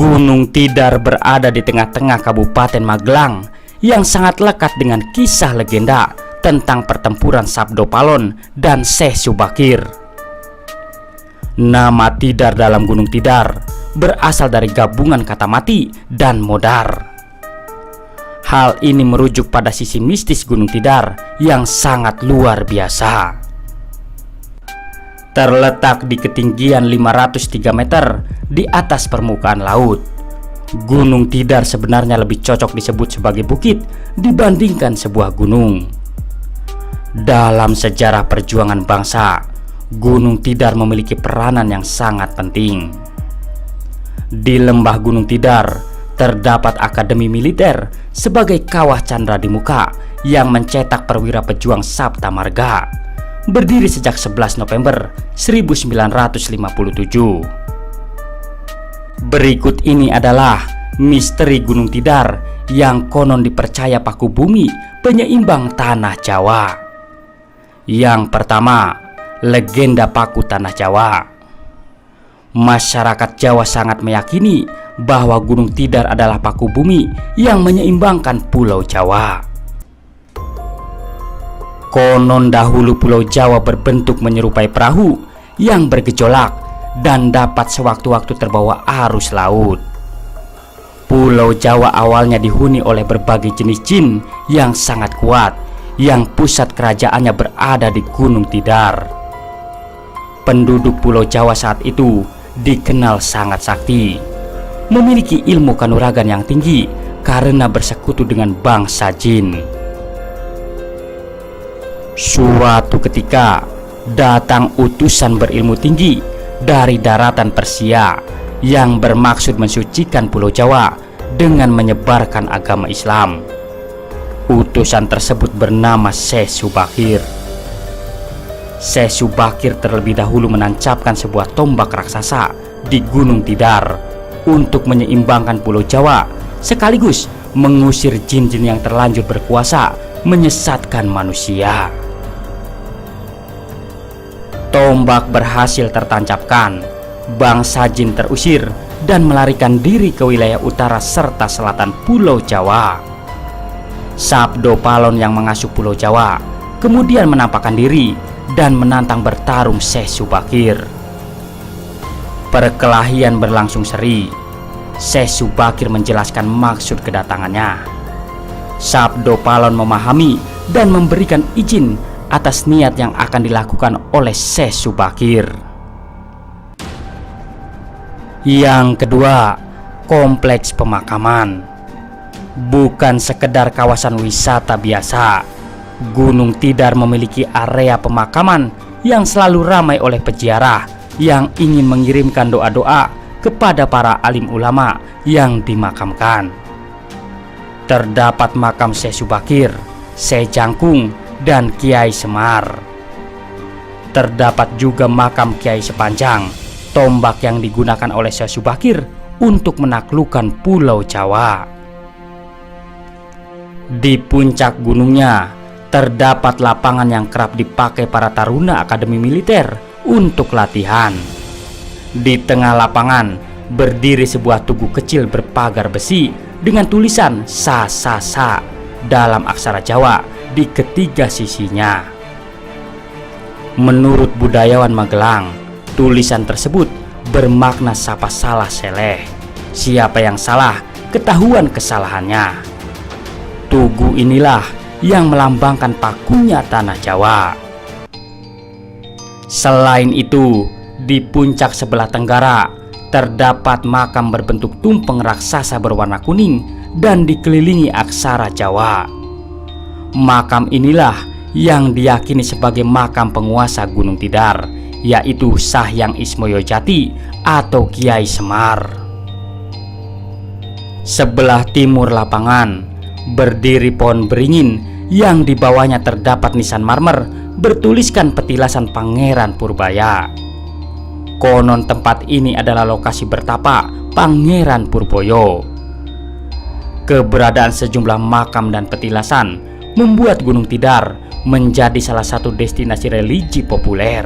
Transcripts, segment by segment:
Gunung Tidar berada di tengah-tengah Kabupaten Magelang yang sangat lekat dengan kisah legenda tentang pertempuran Sabdo Palon dan Syekh Subakir. Nama Tidar dalam Gunung Tidar berasal dari gabungan kata mati dan modar. Hal ini merujuk pada sisi mistis Gunung Tidar yang sangat luar biasa. Terletak di ketinggian 503 meter di atas permukaan laut, Gunung Tidar sebenarnya lebih cocok disebut sebagai bukit dibandingkan sebuah gunung. Dalam sejarah perjuangan bangsa, Gunung Tidar memiliki peranan yang sangat penting. Di lembah Gunung Tidar terdapat akademi militer sebagai kawah candra di muka yang mencetak perwira pejuang Sabta Marga, berdiri sejak 11 November 1957. Berikut ini adalah misteri Gunung Tidar yang konon dipercaya paku bumi penyeimbang tanah Jawa. Yang pertama, legenda paku tanah Jawa. Masyarakat Jawa sangat meyakini bahwa Gunung Tidar adalah paku bumi yang menyeimbangkan Pulau Jawa. Konon dahulu Pulau Jawa berbentuk menyerupai perahu yang bergejolak dan dapat sewaktu-waktu terbawa arus laut. Pulau Jawa awalnya dihuni oleh berbagai jenis jin yang sangat kuat, yang pusat kerajaannya berada di Gunung Tidar. Penduduk Pulau Jawa saat itu dikenal sangat sakti, memiliki ilmu kanuragan yang tinggi karena bersekutu dengan bangsa jin. Suatu ketika datang utusan berilmu tinggi dari daratan Persia yang bermaksud mensucikan Pulau Jawa dengan menyebarkan agama Islam. Utusan tersebut bernama Syekh Subakir. Syekh Subakir terlebih dahulu menancapkan sebuah tombak raksasa di Gunung Tidar untuk menyeimbangkan Pulau Jawa, sekaligus mengusir jin-jin yang terlanjur berkuasa menyesatkan manusia. Tombak berhasil tertancapkan, bangsa jin terusir dan melarikan diri ke wilayah utara serta selatan Pulau Jawa. Sabdo Palon yang mengasuh Pulau Jawa kemudian menampakkan diri dan menantang bertarung Syekh Subakir. Perkelahian berlangsung seri. Syekh Subakir menjelaskan maksud kedatangannya. Sabdo Palon memahami dan memberikan izin atas niat yang akan dilakukan oleh Syekh Subakir. Yang kedua, kompleks pemakaman. Bukan sekedar kawasan wisata biasa, Gunung Tidar memiliki area pemakaman yang selalu ramai oleh peziarah yang ingin mengirimkan doa-doa kepada para alim ulama yang dimakamkan. Terdapat makam Syekh Subakir, Syekh Jangkung, dan Kiai Semar. Terdapat juga makam Kiai Sepanjang, tombak yang digunakan oleh Syekh Subakir untuk menaklukkan Pulau Jawa. Di puncak gunungnya terdapat lapangan yang kerap dipakai para taruna akademi militer untuk latihan. Di tengah lapangan berdiri sebuah tugu kecil berpagar besi dengan tulisan Sa Sa Sa dalam aksara Jawa di ketiga sisinya. Menurut budayawan Magelang, tulisan tersebut bermakna sapa salah seleh. Siapa yang salah, ketahuan kesalahannya. Tugu inilah yang melambangkan pakunya tanah Jawa. Selain itu, di puncak sebelah tenggara terdapat makam berbentuk tumpeng raksasa berwarna kuning dan dikelilingi aksara Jawa. Makam inilah yang diyakini sebagai makam penguasa Gunung Tidar, yaitu Sahyang Ismoyojati atau Kiai Semar. Sebelah timur lapangan berdiri pohon beringin yang di bawahnya terdapat nisan marmer bertuliskan petilasan Pangeran Purbaya. Konon tempat ini adalah lokasi bertapa Pangeran Purboyo. Keberadaan sejumlah makam dan petilasan membuat Gunung Tidar menjadi salah satu destinasi religi populer.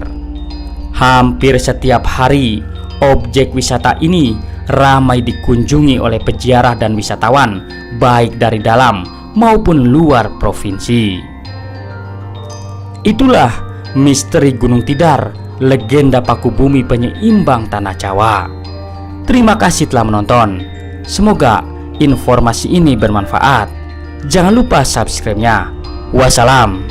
Hampir setiap hari, objek wisata ini ramai dikunjungi oleh peziarah dan wisatawan, baik dari dalam maupun luar provinsi. Itulah misteri Gunung Tidar, legenda paku bumi penyeimbang tanah Jawa. Terima kasih telah menonton. Semoga informasi ini bermanfaat. Jangan lupa subscribe-nya. Wassalam.